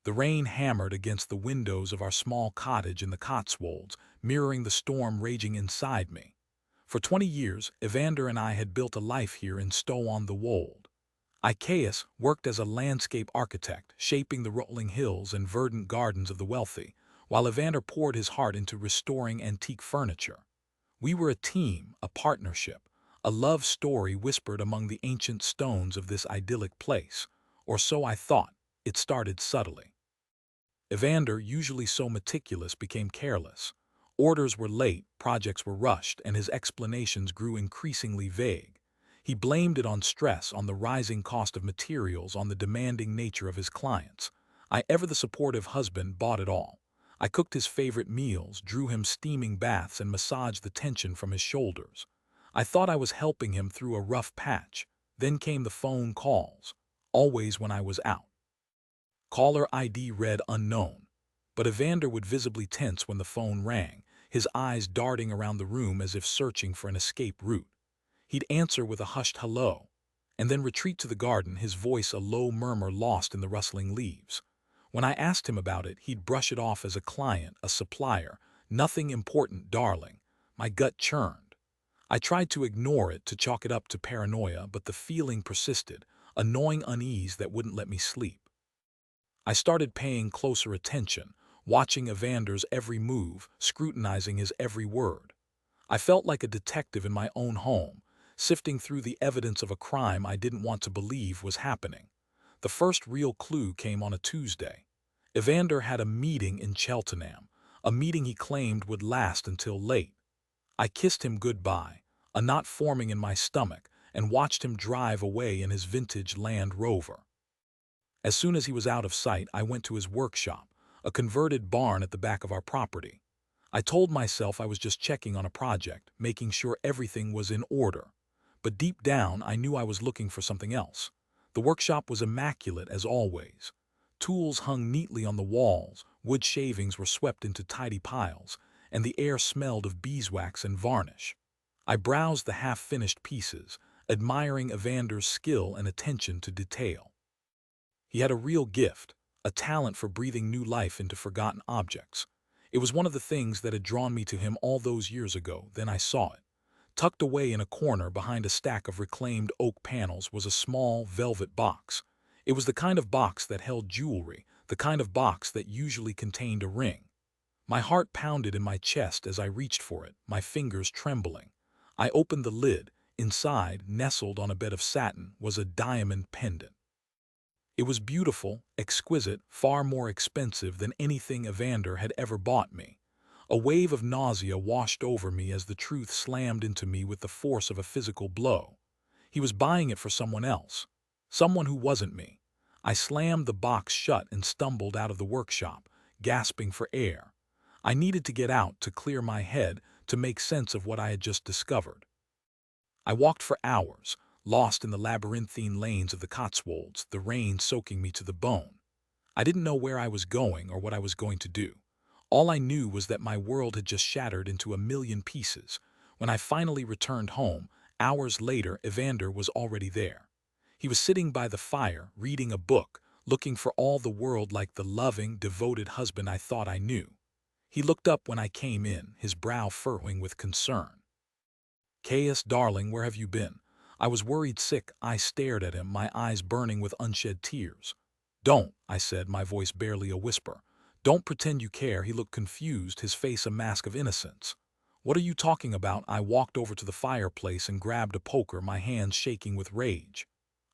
The rain hammered against the windows of our small cottage in the Cotswolds, mirroring the storm raging inside me. For 20 years, Evander and I had built a life here in Stow-on-the-Wold. Caius worked as a landscape architect, shaping the rolling hills and verdant gardens of the wealthy, while Evander poured his heart into restoring antique furniture. We were a team, a partnership, a love story whispered among the ancient stones of this idyllic place. Or so I thought. It started subtly. Evander, usually so meticulous, became careless. Orders were late, projects were rushed, and his explanations grew increasingly vague. He blamed it on stress, on the rising cost of materials, on the demanding nature of his clients. I, ever the supportive husband, bought it all. I cooked his favorite meals, drew him steaming baths, and massaged the tension from his shoulders. I thought I was helping him through a rough patch. Then came the phone calls, always when I was out. Caller ID read unknown, but Evander would visibly tense when the phone rang, his eyes darting around the room as if searching for an escape route. He'd answer with a hushed hello, and then retreat to the garden, his voice a low murmur lost in the rustling leaves. When I asked him about it, he'd brush it off as a client, a supplier. Nothing important, darling. My gut churned. I tried to ignore it, to chalk it up to paranoia, but the feeling persisted, a gnawing unease that wouldn't let me sleep. I started paying closer attention, watching Evander's every move, scrutinizing his every word. I felt like a detective in my own home, sifting through the evidence of a crime I didn't want to believe was happening. The first real clue came on a Tuesday. Evander had a meeting in Cheltenham, a meeting he claimed would last until late. I kissed him goodbye, a knot forming in my stomach, and watched him drive away in his vintage Land Rover. As soon as he was out of sight, I went to his workshop, a converted barn at the back of our property. I told myself I was just checking on a project, making sure everything was in order. But deep down, I knew I was looking for something else. The workshop was immaculate as always. Tools hung neatly on the walls, wood shavings were swept into tidy piles, and the air smelled of beeswax and varnish. I browsed the half-finished pieces, admiring Evander's skill and attention to detail. He had a real gift, a talent for breathing new life into forgotten objects. It was one of the things that had drawn me to him all those years ago. Then I saw it. Tucked away in a corner behind a stack of reclaimed oak panels was a small velvet box. It was the kind of box that held jewelry, the kind of box that usually contained a ring. My heart pounded in my chest as I reached for it, my fingers trembling. I opened the lid. Inside, nestled on a bed of satin, was a diamond pendant. It was beautiful, exquisite, far more expensive than anything Evander had ever bought me. A wave of nausea washed over me as the truth slammed into me with the force of a physical blow. He was buying it for someone else, someone who wasn't me. I slammed the box shut and stumbled out of the workshop, gasping for air. I needed to get out, to clear my head, to make sense of what I had just discovered. I walked for hours, lost in the labyrinthine lanes of the Cotswolds, the rain soaking me to the bone. I didn't know where I was going or what I was going to do. All I knew was that my world had just shattered into a million pieces. When I finally returned home, hours later, Evander was already there. He was sitting by the fire, reading a book, looking for all the world like the loving, devoted husband I thought I knew. He looked up when I came in, his brow furrowing with concern. "Caius, darling, where have you been?" I was worried sick. I stared at him, my eyes burning with unshed tears. "Don't," I said, my voice barely a whisper. "Don't pretend you care." He looked confused, his face a mask of innocence. "What are you talking about?" I walked over to the fireplace and grabbed a poker, my hands shaking with rage.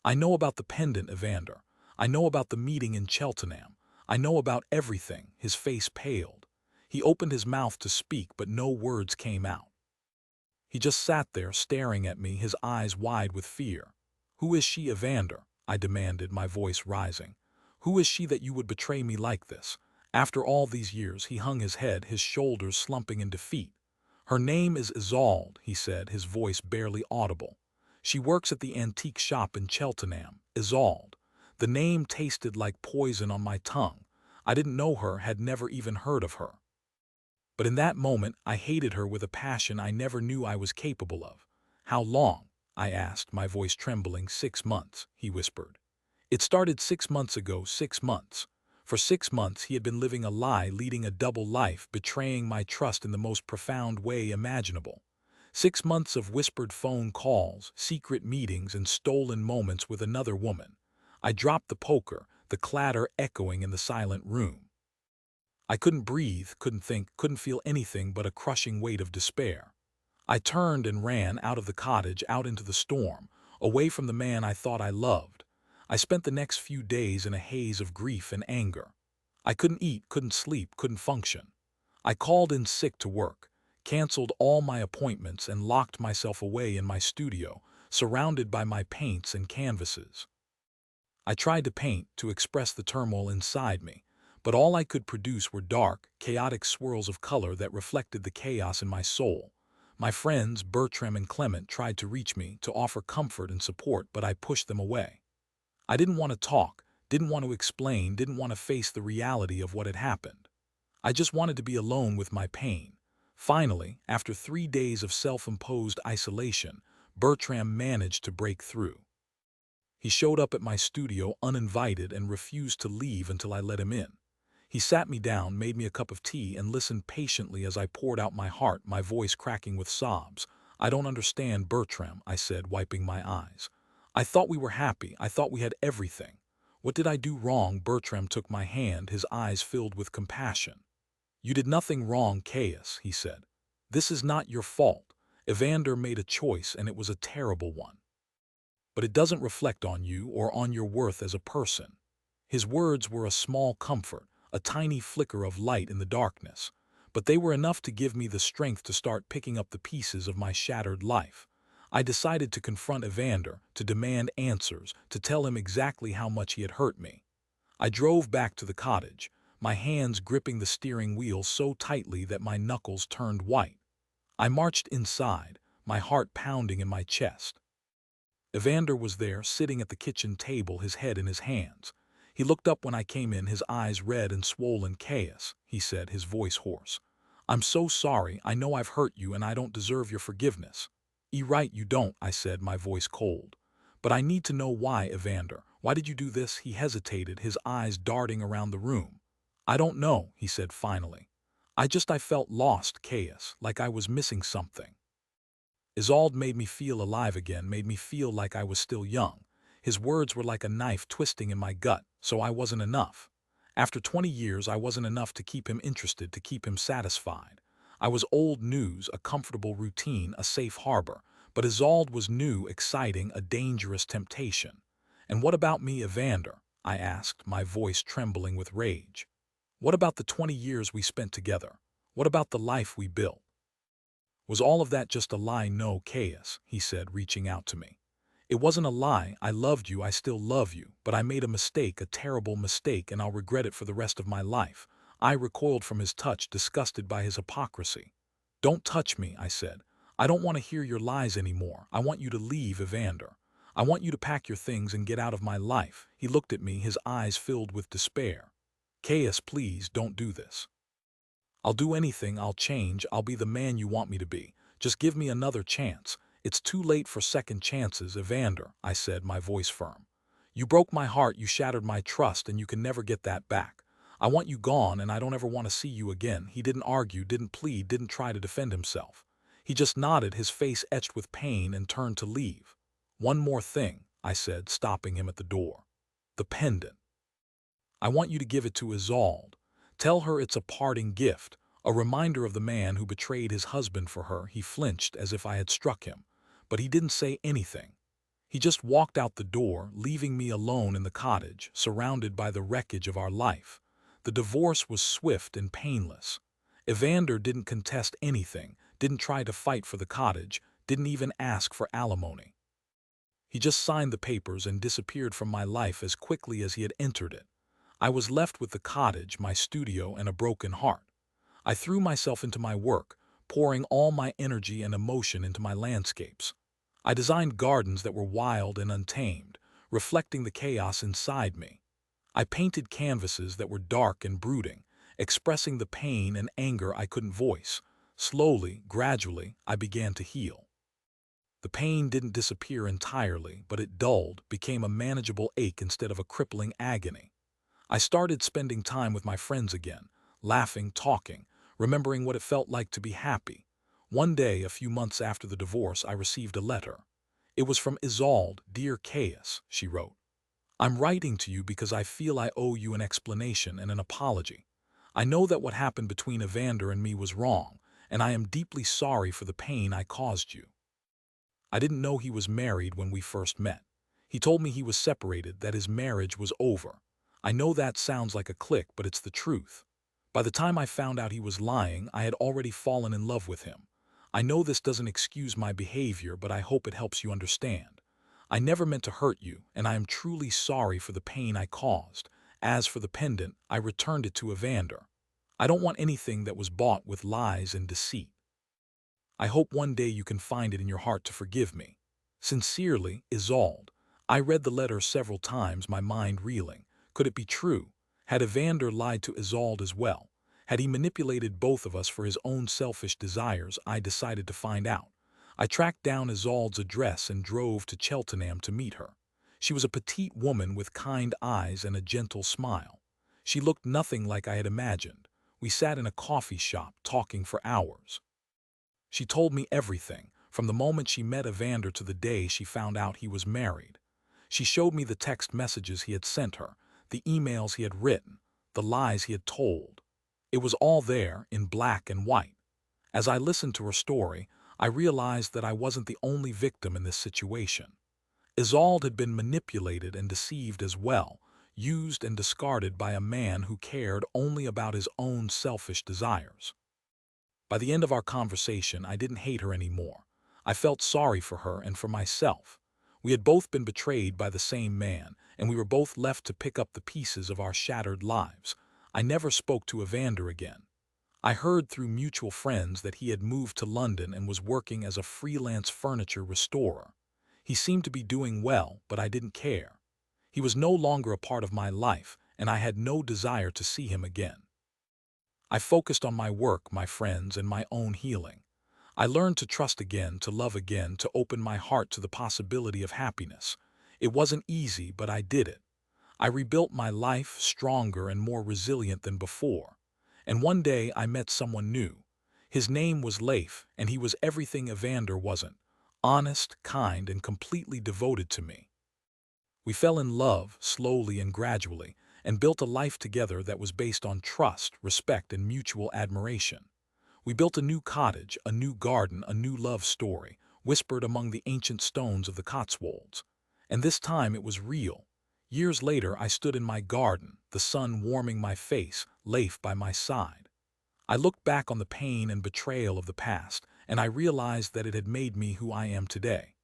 "I know about the pendant, Evander. I know about the meeting in Cheltenham. I know about everything." His face paled. He opened his mouth to speak, but no words came out. He just sat there, staring at me, his eyes wide with fear. "Who is she, Evander?" I demanded, my voice rising. "Who is she that you would betray me like this?" After all these years, he hung his head, his shoulders slumping in defeat. "Her name is Isolde," he said, his voice barely audible. "She works at the antique shop in Cheltenham. Isolde." The name tasted like poison on my tongue. I didn't know her, had never even heard of her. But in that moment, I hated her with a passion I never knew I was capable of. "How long?" I asked, my voice trembling. "6 months," he whispered. "It started 6 months ago, 6 months. For 6 months he had been living a lie, leading a double life, betraying my trust in the most profound way imaginable. 6 months of whispered phone calls, secret meetings, and stolen moments with another woman. I dropped the poker, the clatter echoing in the silent room. I couldn't breathe, couldn't think, couldn't feel anything but a crushing weight of despair. I turned and ran out of the cottage, out into the storm, away from the man I thought I loved. I spent the next few days in a haze of grief and anger. I couldn't eat, couldn't sleep, couldn't function. I called in sick to work, canceled all my appointments, and locked myself away in my studio, surrounded by my paints and canvases. I tried to paint, to express the turmoil inside me, but all I could produce were dark, chaotic swirls of color that reflected the chaos in my soul. My friends, Bertram and Clement, tried to reach me, to offer comfort and support, but I pushed them away. I didn't want to talk, didn't want to explain, didn't want to face the reality of what had happened. I just wanted to be alone with my pain. Finally, after 3 days of self-imposed isolation, Bertram managed to break through. He showed up at my studio uninvited and refused to leave until I let him in. He sat me down, made me a cup of tea, and listened patiently as I poured out my heart, my voice cracking with sobs. "I don't understand, Bertram," I said, wiping my eyes. "I thought we were happy. I thought we had everything. What did I do wrong?" Bertram took my hand, his eyes filled with compassion. "You did nothing wrong, Caius," he said. "This is not your fault. Evander made a choice, and it was a terrible one. But it doesn't reflect on you or on your worth as a person." His words were a small comfort, a tiny flicker of light in the darkness, but they were enough to give me the strength to start picking up the pieces of my shattered life. I decided to confront Evander, to demand answers, to tell him exactly how much he had hurt me. I drove back to the cottage, my hands gripping the steering wheel so tightly that my knuckles turned white. I marched inside, my heart pounding in my chest. Evander was there, sitting at the kitchen table, his head in his hands. He looked up when I came in, his eyes red and swollen. "Caius," he said, his voice hoarse. "I'm so sorry. I know I've hurt you and I don't deserve your forgiveness." Right, you don't," I said, my voice cold. "But I need to know why, Evander. Why did you do this?" He hesitated, his eyes darting around the room. "I don't know," he said finally. I felt lost, Caius, like I was missing something. Isolde made me feel alive again, made me feel like I was still young. His words were like a knife twisting in my gut, so I wasn't enough. After 20 years, I wasn't enough to keep him interested, to keep him satisfied. I was old news, a comfortable routine, a safe harbor. But Isolde was new, exciting, a dangerous temptation. "And what about me, Evander?" I asked, my voice trembling with rage. "What about the 20 years we spent together? What about the life we built? Was all of that just a lie?" "No, Caius," he said, reaching out to me. "It wasn't a lie. I loved you, I still love you, but I made a mistake, a terrible mistake, and I'll regret it for the rest of my life." I recoiled from his touch, disgusted by his hypocrisy. "Don't touch me," I said. "I don't want to hear your lies anymore. I want you to leave, Evander. I want you to pack your things and get out of my life." He looked at me, his eyes filled with despair. "Caius, please don't do this. I'll do anything, I'll change, I'll be the man you want me to be. Just give me another chance. It's too late for second chances, Evander," I said, my voice firm. "You broke my heart, you shattered my trust, and you can never get that back. I want you gone, and I don't ever want to see you again." He didn't argue, didn't plead, didn't try to defend himself. He just nodded, his face etched with pain, and turned to leave. "One more thing," I said, stopping him at the door. "The pendant. I want you to give it to Isolde. Tell her it's a parting gift, a reminder of the man who betrayed his husband for her." He flinched as if I had struck him, but he didn't say anything. He just walked out the door, leaving me alone in the cottage, surrounded by the wreckage of our life. The divorce was swift and painless. Evander didn't contest anything, didn't try to fight for the cottage, didn't even ask for alimony. He just signed the papers and disappeared from my life as quickly as he had entered it. I was left with the cottage, my studio, and a broken heart. I threw myself into my work, pouring all my energy and emotion into my landscapes. I designed gardens that were wild and untamed, reflecting the chaos inside me. I painted canvases that were dark and brooding, expressing the pain and anger I couldn't voice. Slowly, gradually, I began to heal. The pain didn't disappear entirely, but it dulled, became a manageable ache instead of a crippling agony. I started spending time with my friends again, laughing, talking, remembering what it felt like to be happy. One day, a few months after the divorce, I received a letter. It was from Isolde. "Dear Caius," she wrote. "I'm writing to you because I feel I owe you an explanation and an apology. I know that what happened between Evander and me was wrong, and I am deeply sorry for the pain I caused you. I didn't know he was married when we first met. He told me he was separated, that his marriage was over. I know that sounds like a click, but it's the truth. By the time I found out he was lying, I had already fallen in love with him. I know this doesn't excuse my behavior, but I hope it helps you understand. I never meant to hurt you, and I am truly sorry for the pain I caused. As for the pendant, I returned it to Evander. I don't want anything that was bought with lies and deceit. I hope one day you can find it in your heart to forgive me. Sincerely, Isolde." I read the letter several times, my mind reeling. Could it be true? Had Evander lied to Isolde as well? Had he manipulated both of us for his own selfish desires? I decided to find out. I tracked down Isolde's address and drove to Cheltenham to meet her. She was a petite woman with kind eyes and a gentle smile. She looked nothing like I had imagined. We sat in a coffee shop, talking for hours. She told me everything, from the moment she met Evander to the day she found out he was married. She showed me the text messages he had sent her, the emails he had written, the lies he had told. It was all there, in black and white. As I listened to her story, I realized that I wasn't the only victim in this situation. Isolde had been manipulated and deceived as well, used and discarded by a man who cared only about his own selfish desires. By the end of our conversation, I didn't hate her anymore. I felt sorry for her and for myself. We had both been betrayed by the same man, and we were both left to pick up the pieces of our shattered lives. I never spoke to Evander again. I heard through mutual friends that he had moved to London and was working as a freelance furniture restorer. He seemed to be doing well, but I didn't care. He was no longer a part of my life, and I had no desire to see him again. I focused on my work, my friends, and my own healing. I learned to trust again, to love again, to open my heart to the possibility of happiness. It wasn't easy, but I did it. I rebuilt my life, stronger and more resilient than before. And one day I met someone new. His name was Leif, and he was everything Evander wasn't: honest, kind, and completely devoted to me. We fell in love, slowly and gradually, and built a life together that was based on trust, respect, and mutual admiration. We built a new cottage, a new garden, a new love story, whispered among the ancient stones of the Cotswolds. And this time it was real. Years later, I stood in my garden, the sun warming my face, Leif by my side. I looked back on the pain and betrayal of the past, and I realized that it had made me who I am today.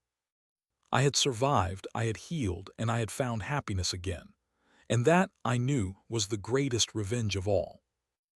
I had survived, I had healed, and I had found happiness again. And that, I knew, was the greatest revenge of all.